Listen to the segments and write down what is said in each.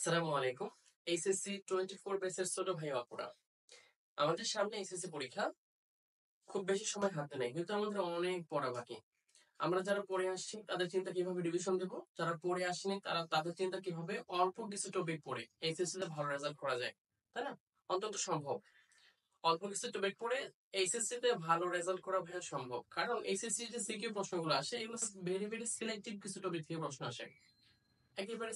আসসালামু আলাইকুম। এইচএসসি 24 ব্যাচের ছোট ভাই আপুরা, আমাদের সামনে এইচএসসি পরীক্ষা। খুব বেশি সময় হাতে নেই, কিন্তু আমাদের অনেক পড়া বাকি। আমরা যারা পড়ে আসছি তাদের চিন্তা কিভাবে রিভিশন দেব, যারা পড়ে আসেনি তাদের চিন্তা কিভাবে অল্প কিছু টপিক পড়ে এইচএসসি তে ভালো রেজাল্ট করা যায়, তাই না? অন্তত সম্ভব। অল্প কিছু টপিক পড়ে এইচএসসি তে ভালো রেজাল্ট করা ভাইয়া সম্ভব, কারণ এইচএসসি যে সিকিউ প্রশ্নগুলো আসে এগুলো ভেরি ভেরি সিলেক্টিভ কিছু টপিক থেকে প্রশ্ন আসে। একেবারে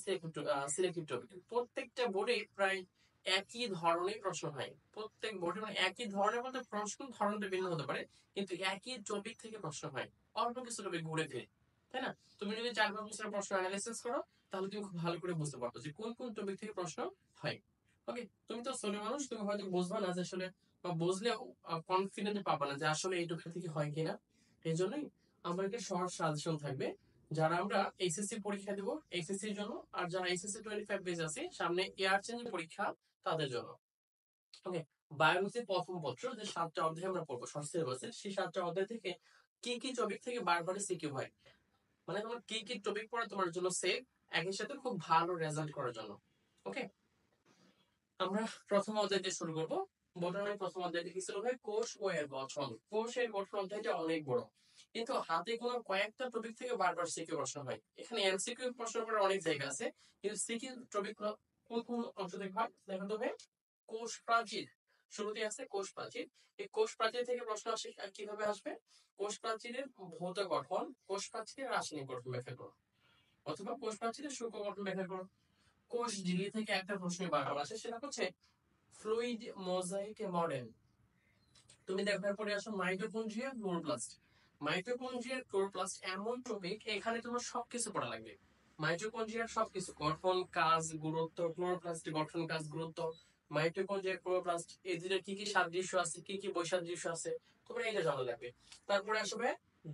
সিলেক্টিভ টপিক। প্রত্যেকটা বোর্ডে প্রায় একই ধরনের প্রশ্ন হয়। প্রত্যেক বোর্ডে মানে একই ধরনের বলতে প্রশ্ন ধরনটা ভিন্ন হতে পারে, কিন্তু একই টপিক থেকে প্রশ্ন হয়। অল্প কিছু টপিক ঘুরে ফিরে, তাই না? তুমি যদি 4-5 বছরের প্রশ্ন অ্যানালাইসিস করো, তাহলে তুমি খুব ভালো করে বুঝতে পারবে যে কোন কোন টপিক থেকে প্রশ্ন হয়। ওকে, তুমি তো ছোট মানুষ, তুমি হয়তো বুঝবা না যে আসলে, বা বুঝলেও কনফিডেন্ট পাবা না যে আসলে এই টপিক থেকে হয় কিনা। এই জন্যই আমার একটা শর্ট সাজেশন থাকবে। যারা আমরা এইচএসসি পরীক্ষা দিব এইচএসসি এর জন্য, আর যারা এইচএসসি 25 বেজ আছে সামনে এয়ার চেঞ্জ পরীক্ষা তাদের জন্য। ওকে, বায়োলজির প্রথম পত্র যে 7টা অধ্যায় আমরা পড়বো শর্ট সিলেবাসে, সেই 7টা অধ্যায় থেকে কি কি টপিক থেকে বারবার সিকিউ হয়, মানে তোমার কি কি টপিক পড়া তোমার জন্য সেফ, একই সাথে খুব ভালো রেজাল্ট করার জন্য। ওকে, আমরা প্রথম অধ্যায় দিয়ে শুরু করবো। বোটানির প্রথম অধ্যায় থেকে শুরু হয় কোষ ও এর গঠন। কোষের গঠন অধ্যায়টা অনেক বড়, কিন্তু হাতে কোনো কয়েকটা টপিক থেকে বারবার সিকিউ প্রশ্ন হয়। এখানে এমসিকিউ প্রশ্ন করার অনেক জায়গা আছে, কিন্তু সিকিউ টপিক কোন কোন অংশ থেকে হয় দেখো তো ভাই। কোষ প্রাচীর শুরুতে আছে, কোষ প্রাচীর। এই কোষ প্রাচীর থেকে প্রশ্ন আসে, কিভাবে আসবে? কোষ প্রাচীরের ভৌত গঠন, কোষ প্রাচীরের রাসায়নিক গঠন ব্যাখ্যা করো, অথবা কোষ প্রাচীরের সূক্ষ্ম গঠন ব্যাখ্যা করো। কোষ ঝিল্লি থেকে একটা প্রশ্ন বারবার আসে, সেটা হচ্ছে ফ্লুইড মোজাইক মডেল। তুমি দেখার পরে আসো মাইটোকন্ড্রিয়া, ক্লোরোপ্লাস্ট। মাইটোকন্ড্রিয়া, ক্লোরোপ্লাস্ট এমন টপিক, এখানে তোমার সবকিছু পড়া লাগবে। মাইটোকন্ড্রিয়ার সবকিছু, গঠন, কাজ, গুরুত্ব, ক্লোরোপ্লাস্ট গঠন, কাজ, গুরুত্ব, মাইটোকন্ড্রিয়া, ক্লোরোপ্লাস্ট, এই দুটো কি কি সাদৃশ্য আছে, কি কি বৈসাদৃশ্য আছে, তোমরা এটা জানা লাগবে। তারপরে আসবে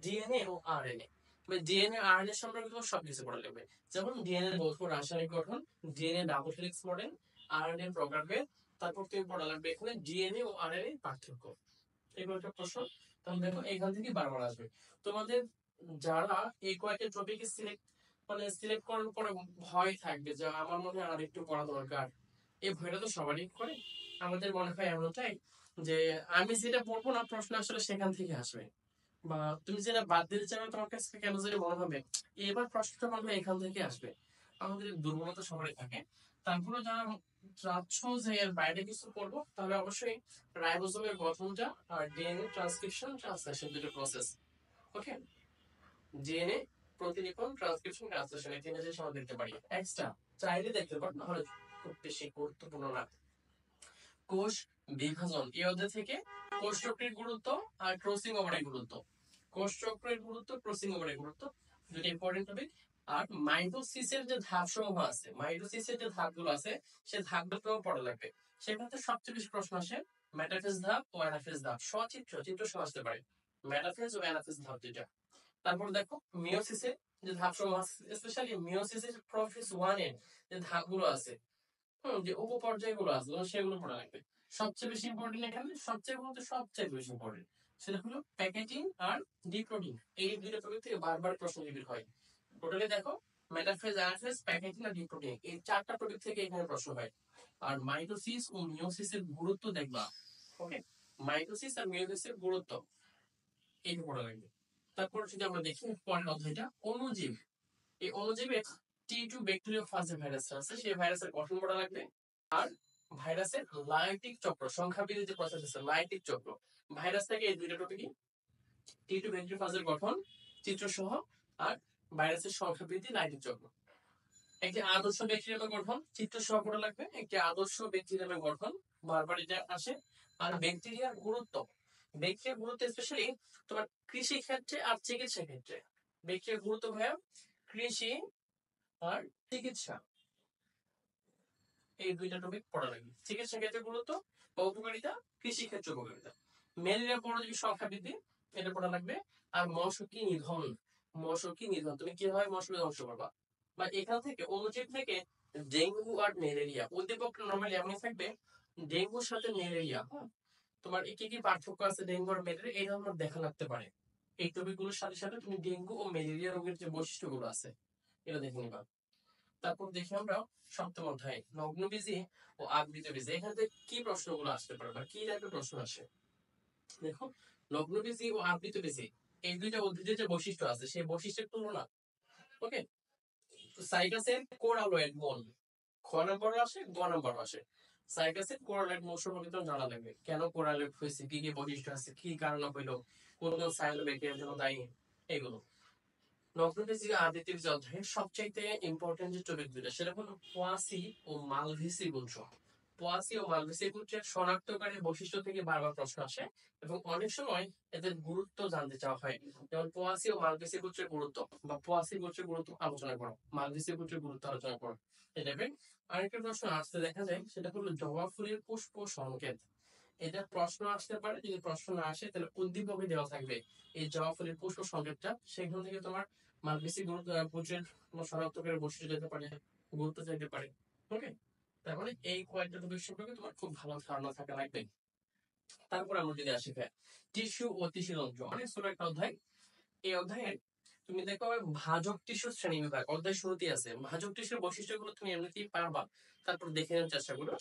ডিএনএ ও আরএনএ। ডিএনএ আরএনএ সম্পর্কে তোমার সবকিছু পড়া লাগবে। যেমন ডিএনএ ভৌত রাসায়নিক গঠন, DNA double helix model, RNA প্রকারভেদ। তারপর তুমি পড়া লাগবে এখানে ডিএনএ ও আরএনএ পার্থক্য। এগুলো একটা প্রশ্ন। তাহলে দেখো এখান থেকে বারবার আসবে তোমাদের। যারা এই কয়েকটা টপিকে সিলেক্ট করার পরে ভয় থাকবে যে আমার মনে হয় আর একটু পড়া দরকার, এই ভয়টা তো সবারই করে। আমাদের মনে হয় এমনটাই যে আমি যেটা পড়বো না প্রশ্ন আসলে সেখান থেকে আসবে, বা তুমি যেটা বাদ দিতে চাও তোমার কাছে কেন যেটা মনে হবে এবার প্রশ্নটা মনে হয় এখান থেকে আসবে। আমাদের দুর্বলতা সবারই থাকে। তারপরে যারা চাচ্ছ যে এর বাইরে কিছু করবো, তাহলে অবশ্যই রাইবোজোমের গঠনটা আর ডিএনএ ট্রান্সক্রিপশন ট্রান্সলেশন দুটো প্রসেস। ওকে, ডিএনএ প্রতিলিপন, ট্রান্সক্রিপশন, ট্রান্সলেশন, এই তিনটা জিনিস আমরা দেখতে পারি এক্সট্রা, চাইলে দেখতে পারি, নাহলে খুব বেশি গুরুত্বপূর্ণ না। কোষ বিভাজন এই অধ্যায় থেকে কোষ চক্রের গুরুত্ব আর ক্রসিং ওভারের গুরুত্ব, কোষ চক্রের গুরুত্ব, ক্রসিং ওভারের গুরুত্ব, দুটো ইম্পর্টেন্ট টপিক। আর মাইটোসিসের যে ধাপ সমূহ আছে, মাইটোসিসের যে ধাপগুলো আছে, সেই ধাপগুলোও পড়া লাগবে। সেখানে সবচেয়ে বেশি প্রশ্ন আসে মেটাফেজ ধাপ ও অ্যানাফেজ ধাপ, চিত্র সহ আসতে পারে মেটাফেজ ও অ্যানাফেজ ধাপ দুইটা। তারপর দেখো মিওসিসের যে ধাপ সমূহ আছে, স্পেশালি মিওসিসের প্রোফেজ 1 এর যে ধাপগুলো আছে, যে উপপর্যায়গুলো আছে সেগুলো পড়া লাগবে। সবচেয়ে বেশি ইম্পর্টেন্ট এখানে, সবচেয়ে বেশি ইম্পর্টেন্ট সেটা হলো প্যাকেজিং আর ডিকোডিং। এই দুটো টপিক থেকে বারবার প্রশ্ন রিপিট হয়। টোটালি দেখো মেটাফেজ, অ্যানাফেজ, প্যাকেজিং আর ডিকোডিং, এই 4টা টপিক থেকে এখানে প্রশ্ন হয়। আর মাইটোসিস ও মিওসিসের গুরুত্ব দেখবা। ওকে, মাইটোসিস আর মিওসিসের গুরুত্ব এইটা পড়া লাগবে। তারপর যদি আমরা দেখি পরের অধ্যায়টা অণুজীব। এই অণুজীবের T2 ব্যাকটেরিয়া ফাজ ভাইরাস আছে, সেই ভাইরাসের গঠন পড়া লাগবে। আর ভাইরাসের লাইটিক চক্র, সংখ্যা বৃদ্ধি যে প্রসেস আছে লাইটিক চক্র, ভাইরাস থেকে এই দুইটা টপিকই, T2 ব্যাকটেরিয়া ফাজের গঠন চিত্র সহ, আর ভাইরাসের সংখ্যা বৃদ্ধি লাইটিক চক্র। একটি আদর্শ ব্যাকটেরিয়ামের গঠন চিত্র সহ পড়া লাগবে, একটি আদর্শ ব্যাকটেরিয়ামের গঠন বারবার এটা আসে। আর ব্যাকটেরিয়ার গুরুত্ব, ব্যাকটেরিয়ার গুরুত্ব স্পেশালি তোমার কৃষি ক্ষেত্রে আর চিকিৎসা ক্ষেত্রে। ব্যাকটেরিয়ার গুরুত্ব ভাইয়া কৃষি আর চিকিৎসা, এই দুইটা টপিক পড়া লাগবে। চিকিৎসা ক্ষেত্রে গুরুত্ব বা উপকারিতা, কৃষি ক্ষেত্রে উপকারিতা। ম্যালেরিয়া পরজীবী সংখ্যা বৃদ্ধি, এটা পড়া লাগবে। আর মশকি নিধন, তুমি কিভাবে মশক ধ্বংস করবা, বা এখান থেকে অনুজীব থেকে ডেঙ্গু আর ম্যালেরিয়া, উদ্দীপক নরমালি এমন থাকবে ডেঙ্গুর সাথে ম্যালেরিয়া, তোমার কি কি পার্থক্য আছে ডেঙ্গু আর ম্যালেরিয়া, এটা আমার দেখা লাগতে পারে। এই টপিকগুলোর সাথে সাথে তুমি ডেঙ্গু ও ম্যালেরিয়া রোগের যে বৈশিষ্ট্যগুলো আছে এটা দেখে নিবা। তারপর দেখি আমরা সপ্তম অধ্যায় নগ্নবীজি ও আবৃতবীজি। এখান থেকে কি প্রশ্নগুলো আসতে পারে বা কি টাইপের প্রশ্ন আসে? দেখো, নগ্নবীজি ও আবৃতবীজি এই দুইটা উদ্ভিদের যে বৈশিষ্ট্য আছে সেই বৈশিষ্ট্যের তুলনা। ওকে, সাইকাসের কোরালয়েড মূল খ নম্বর আসে, গ নম্বর আসে। সাইকাসের কোরালয়েড মূল সম্পর্কে তো জানা লাগবে, কেন কোরালয়েড হয়েছে, কি কি বৈশিষ্ট্য আছে, কি কারণ হইলো, কোন কোন সায়ানোব্যাকটেরিয়ার জন্য দায়ী, এগুলো। নগ্নবীজি আবৃতবীজি অধ্যায়ের সবচাইতে ইম্পর্টেন্ট যে টপিক দুটো সেটা হলো পোয়াসি ও মালভেসি গুঞ্জ। পোয়াসি ও মালভেসি গুঞ্জের শনাক্তকারী বৈশিষ্ট্য থেকে বারবার প্রশ্ন আসে এবং অনেক সময় এদের গুরুত্ব জানতে চাওয়া হয়। যেমন পোয়াসি ও মালভেসি গুঞ্জের গুরুত্ব বা পোয়াসি গুঞ্জের গুরুত্ব আলোচনা করো, মালভেসি গুঞ্জের গুরুত্ব আলোচনা করো। এটা আরেকটা প্রশ্ন আসতে দেখা যায়, সেটা হলো জবা ফুলের পুষ্প সংকেত। এটা প্রশ্ন আসতে পারে, যদি প্রশ্ন না আসে তাহলে উদ্দীপকে দেওয়া থাকবে এই জবা ফুলের পুষ্প সংকেতটা, সেখান থেকে তোমার মালভেসি গুঞ্জের শনাক্তকারী বৈশিষ্ট্য যেতে পারে, গুরুত্ব চাইতে পারে। ওকে, তার মানে এই কয়েকটা টপিক সম্পর্কে তোমার খুব ভালো ধারণা থাকা লাগবে। তারপর আমরা যদি আসি টিস্যু ও টিস্যুতন্ত্র, অনেক ছোট একটা অধ্যায়। এই অধ্যায়ে তুমি দেখো ভাজক টিস্যুর শ্রেণী বিভাগ অধ্যায় শুরুতেই আছে। ভাজক টিস্যুর বৈশিষ্ট্যগুলো তুমি এমনিতেই পারবা, তারপর দেখে নেওয়ার চেষ্টা করো।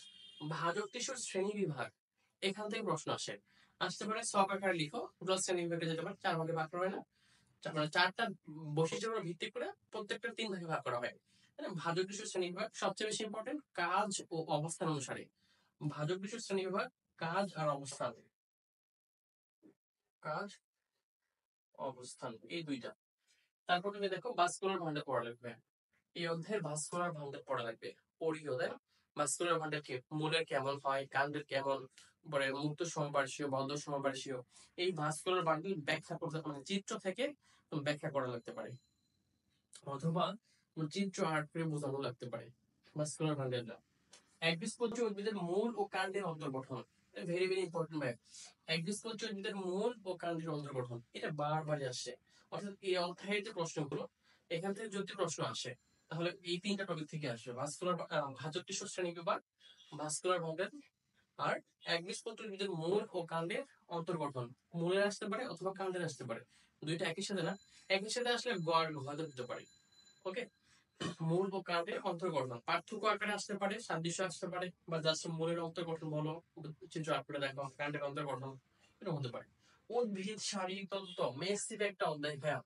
ভাজক টিস্যুর শ্রেণী বিভাগ, এখান থেকে প্রশ্ন আসতে পারে ছক আকারে লিখো, টোটাল শ্রেণী বিভাগে যেতে পারে 4 ভাগে ভাগ করা হয় না, মানে 4টা বৈশিষ্ট্যের উপর ভিত্তি করে প্রত্যেকটা 3 ভাগে ভাগ করা হয়। ভাজক টিস্যুর শ্রেণী বিভাগ সবচেয়ে বেশি ইম্পর্টেন্ট কাজ ও অবস্থান অনুসারে। ভাজক টিস্যুর শ্রেণী বিভাগ কাজ আর অবস্থান, কাজ অবস্থান এই দুইটা। তারপর তুমি দেখো ভাস্কুলার ভান্ডার পড়া লাগবে। এই অধ্যায়ের ভাস্কুলার ভান্ডার পড়া লাগবে। পড়ি ওদের ভাস্কুলার ভান্ডার কি, মূলের কেমন হয়, কাণ্ডের কেমন, পরে মুক্ত সমপার্শ্বীয়, বদ্ধ সমপার্শ্বীয়, এই ভাস্কুলার ভান্ডার ব্যাখ্যা করতে, মানে চিত্র থেকে ব্যাখ্যা করা লাগতে পারে, অথবা চিত্র আর্ট করে বোঝানো লাগতে পারে ভাস্কুলার ভান্ডারটা। একবীজপত্রী উদ্ভিদের মূল ও কাণ্ডের অন্তর্গঠন, ভেরি ভেরি ইম্পর্টেন্ট ভাই। একবীজপত্রী উদ্ভিদের মূল ও কাণ্ডের অন্তর্গঠন, এটা বারবার আসে। অর্থাৎ এই অধ্যায়ের যে প্রশ্নগুলো, এখান থেকে যদি প্রশ্ন আসে তাহলে এই 3টা টপিক থেকে আসবে, ভাস্কুলার ভাজক টিস্যু শ্রেণী বিভাগ, ভাস্কুলার ভান্ডার, আর একবীজপত্রী উদ্ভিদের মূল ও কাণ্ডের অন্তর্গঠন। মূলের আসতে পারে অথবা কাণ্ডের আসতে পারে, দুইটা একই সাথে না, একই সাথে আসলে গড় হয়তো দিতে পারে। ওকে, মূল ও কাণ্ডের অন্তর্গঠন পার্থক্য আকারে আসতে পারে, সাদৃশ্য আসতে পারে, বা জাস্ট মূলের অন্তর্গঠন বলো, চিত্র আকারে দেখো, কাণ্ডের অন্তর্গঠন, এটা হতে পারে। উদ্ভিদ শারীরিক তত্ত্ব মেসিভ একটা অধ্যায় ভাইয়া,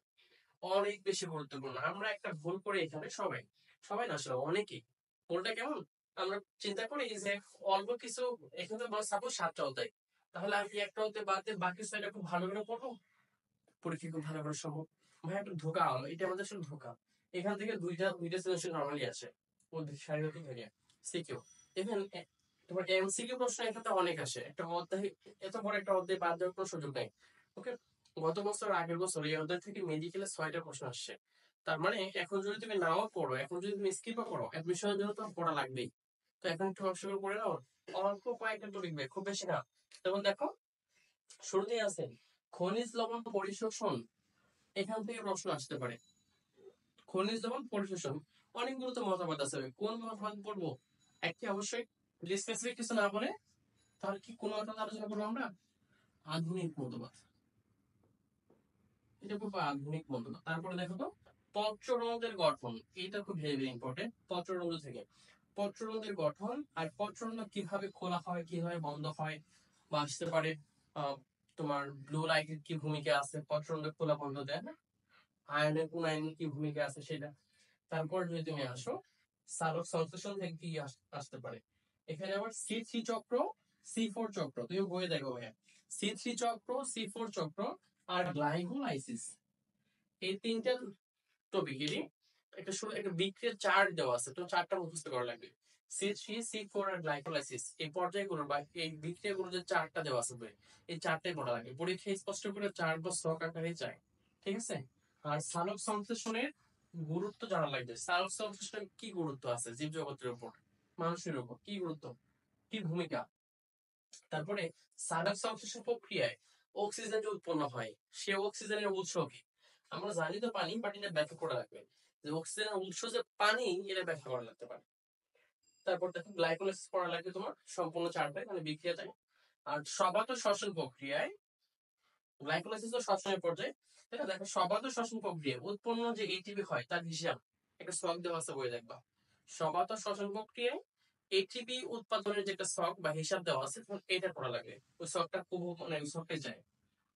অনেক বেশি গুরুত্বপূর্ণ। আমরা একটা ভুল করে এখানে সবাই, সবাই না আসলে অনেকেই, ভুলটা কেমন, আমরা চিন্তা করি যে অল্প কিছু, এখানে সাপোজ 7টা অধ্যায়, তাহলে আমি একটা অধ্যায় বাদ দিয়ে বাকি 6টা খুব ভালো করে পড়বো, পরীক্ষা খুব ভালো করে সম্ভব। ভাই একটা ধোকা হলো, এটা আমাদের আসলে ধোকা। এখান থেকে দুইটা দুইটা সিলেকশন নরমালি আসে, উদ্ভিদ শারীরিক থেকে সিকিউ। ইভেন তোমার এমসিকিউ প্রশ্ন এখানে অনেক আসে, একটা অধ্যায়, এত বড় একটা অধ্যায় বাদ দেওয়ার কোনো সুযোগ নেই। ওকে, গত বছর আগের বছর এই অধ্যায় থেকে মেডিকেলে 6টা প্রশ্ন আসছে। তার মানে এখন যদি তুমি নাও পড়ো, এখন যদি তুমি স্কিপও করো, অ্যাডমিশনের জন্য তো পড়া লাগবেই। তো এখন একটু কষ্ট করে পড়ে নাও, অল্প কয়েকটা তো লিখবে, খুব বেশি না। যেমন দেখো, শুরুতেই আছে খনিজ লবণ পরিশোষণ, এখান থেকে প্রশ্ন আসতে পারে। খনিজ লবণ পরিশোষণ, অনেকগুলো তো মতবাদ আছে, কোন মতবাদ পড়বো? একটি অবশ্যই, যদি স্পেসিফিক কিছু না বলে তাহলে কি কোন মতবাদ আলোচনা করবো আমরা? আধুনিক মতবাদ, এটা খুব আধুনিক মতবাদ। তারপরে দেখো তো পত্ররন্ধ্রের গঠন, এটা খুব ভেরি ইম্পর্টেন্ট। পত্ররন্ধ্র থেকে পত্ররন্ধ্রের গঠন আর পত্ররন্ধ্র কিভাবে খোলা হয়, কিভাবে বন্ধ হয়, বা আসতে পারে তোমার ব্লু লাইটের কি ভূমিকা আছে পত্ররন্ধ্র খোলা বন্ধ দেয় না, আয়নের কোন আয়নের কি ভূমিকা আছে সেটা। তারপর যদি তুমি আসো সালোক সংশ্লেষণ থেকে কি আসতে পারে, এখানে আবার C3 চক্র, C4 চক্র, তুমি বইয়ে দেখো ভাইয়া, C3 চক্র, C4 চক্র আর গ্লাইকোলাইসিস, এই 3টা টপিকেরই একটা শুরু একটা বিক্রিয়ার চার্ট দেওয়া আছে, তো চারটা মুখস্থ করা লাগবে। C3 C4 আর গ্লাইকোলাইসিস, এই পর্যায়গুলো বা এই বিক্রিয়াগুলো যে চারটা দেওয়া আছে, এই চারটাই পড়া লাগবে। পরীক্ষায় স্পষ্ট করে 4 বা 6 আকারে চাই, ঠিক আছে। আর সালোক সংশ্লেষণের গুরুত্ব জানা লাগবে, সালোক সংশ্লেষণের কি গুরুত্ব আছে জীবজগতের উপর, মানুষের উপর কি গুরুত্ব, কি ভূমিকা। তারপরে সালোক সংশ্লেষণ প্রক্রিয়ায় অক্সিজেন যে উৎপন্ন হয়, সে অক্সিজেনের উৎস কি? আমরা জানি তো পানি, বাট এটা ব্যাখ্যা করা লাগবে যে অক্সিজেনের উৎস যে পানি, এটা ব্যাখ্যা করা লাগতে পারে। তারপর দেখো গ্লাইকোলাইসিস পড়া লাগবে তোমার সম্পূর্ণ চারটায়, মানে বিক্রিয়াটাই। আর সবাত শ্বসন প্রক্রিয়ায়, গ্লাইকোলাইসিস তো শ্বসনের পর্যায়ে, এটা দেখো সবাত শ্বসন প্রক্রিয়ায় উৎপন্ন যে এটিপি হয় তার হিসাব, একটা ছক দেওয়া আছে বই দেখবা। সমাত শ্বসন প্রক্রিয়ায় এটিপি উৎপাদনের যে একটা ছক বা হিসাব দেওয়া আছে এটা করা লাগে, ওই ছকটা খুব মানে ওই ছকে যায়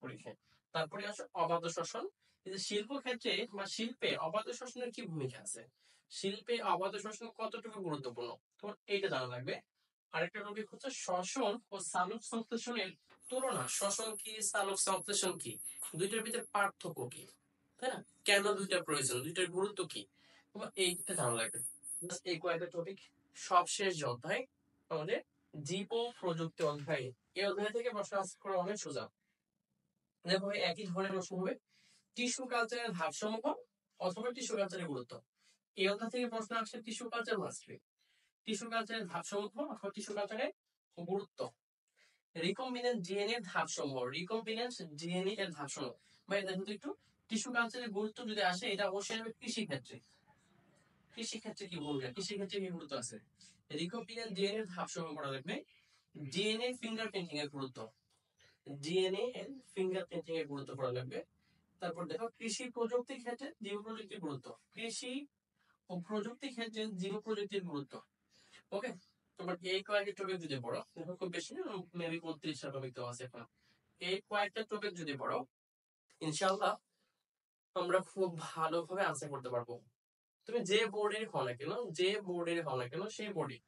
পরীক্ষায়। তারপরে আসে অবাধ শ্বসন। এই যে শিল্প ক্ষেত্রে বা শিল্পে অবাধ শ্বসনের কি ভূমিকা আছে, শিল্পে অবাধ শ্বসন কতটুকু গুরুত্বপূর্ণ তোমার এইটা জানা লাগবে। আরেকটা টপিক হচ্ছে শ্বসন ও সালোক সংশ্লেষণের তুলনা। শ্বসন কি, সালোক সংশ্লেষণ কি, দুইটার ভিতরে পার্থক্য কি, তাই না? কেন দুইটা প্রয়োজন, দুইটার গুরুত্ব কি, তোমার এইটা জানা লাগবে। এই কয়েকটা টপিক। সবশেষ যে অধ্যায় আমাদের জীব ও প্রযুক্তি অধ্যায়, এই অধ্যায় থেকে প্রশ্ন আনসার করা অনেক সোজা। দেখো একই ধরনের প্রশ্ন হবে টিস্যু কালচারের ধাপসমূহ অথবা টিস্যু কালচারের গুরুত্ব। এই অধ্যায় থেকে প্রশ্ন আসছে টিস্যু কালচার মাস্টারি, টিস্যু কালচারের ধাপসমূহ অথবা টিস্যু কালচারের গুরুত্ব। রিকম্বিনেন্ট ডিএনএ এর ধাপসমূহ, রিকম্বিনেন্ট ডিএনএ এর ধাপসমূহ। ভাই দেখো তো একটু, টিস্যু কালচারের গুরুত্ব যদি আসে এটা অবশ্যই হবে কৃষি ক্ষেত্রে। কৃষি ক্ষেত্রে কি ভূমিকা, কৃষি ক্ষেত্রে কি গুরুত্ব আছে, রিকম্বিনেন্ট ডিএনএ এর ধাপসমূহ পড়া লাগবে। ডিএনএ ফিঙ্গারপ্রিন্টিং এর গুরুত্ব, ডিএনএ এর ফিঙ্গারপ্রিন্টিং এর গুরুত্ব পড়া লাগবে। তারপর দেখো কৃষি প্রযুক্তির ক্ষেত্রে জীব প্রযুক্তির গুরুত্ব, কৃষি ও প্রযুক্তি ক্ষেত্রে জীব প্রযুক্তির গুরুত্ব। ওকে, তোমার এই কয়েকটা টপিক যদি পড়ো, দেখো খুব বেশি মেবি 35টা টপিক তো আছে এখন, এই কয়েকটা টপিক যদি পড়ো ইনশাআল্লাহ আমরা খুব ভালোভাবে আনসার করতে পারবো। তুমি যে বোর্ডের হও না কেন, যে বোর্ডের হও না কেন সেই বোর্ডে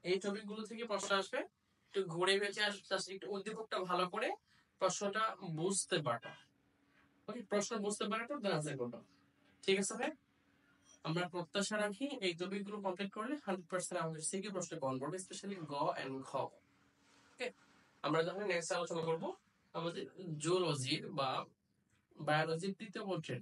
এই টপিক গুলো থেকে প্রশ্ন আসবে। একটু ঘুরে বেঁচে আসবে, একটু উদ্দীপকটা ভালো করে প্রশ্নটা বুঝতে পারো। ওকে, প্রশ্ন বুঝতে পারার পর আনসার করবো। ঠিক আছে ভাই, আমরা প্রত্যাশা রাখি এই টপিক গুলো কমপ্লিট করলে 100% আমাদের সিকিউ প্রশ্ন কমন পড়বে, স্পেশালি গ এন্ড ঘ। ওকে, আমরা যখন নেক্সট আলোচনা করব আমাদের জুলজির বা বায়োলজির তৃতীয় পত্রের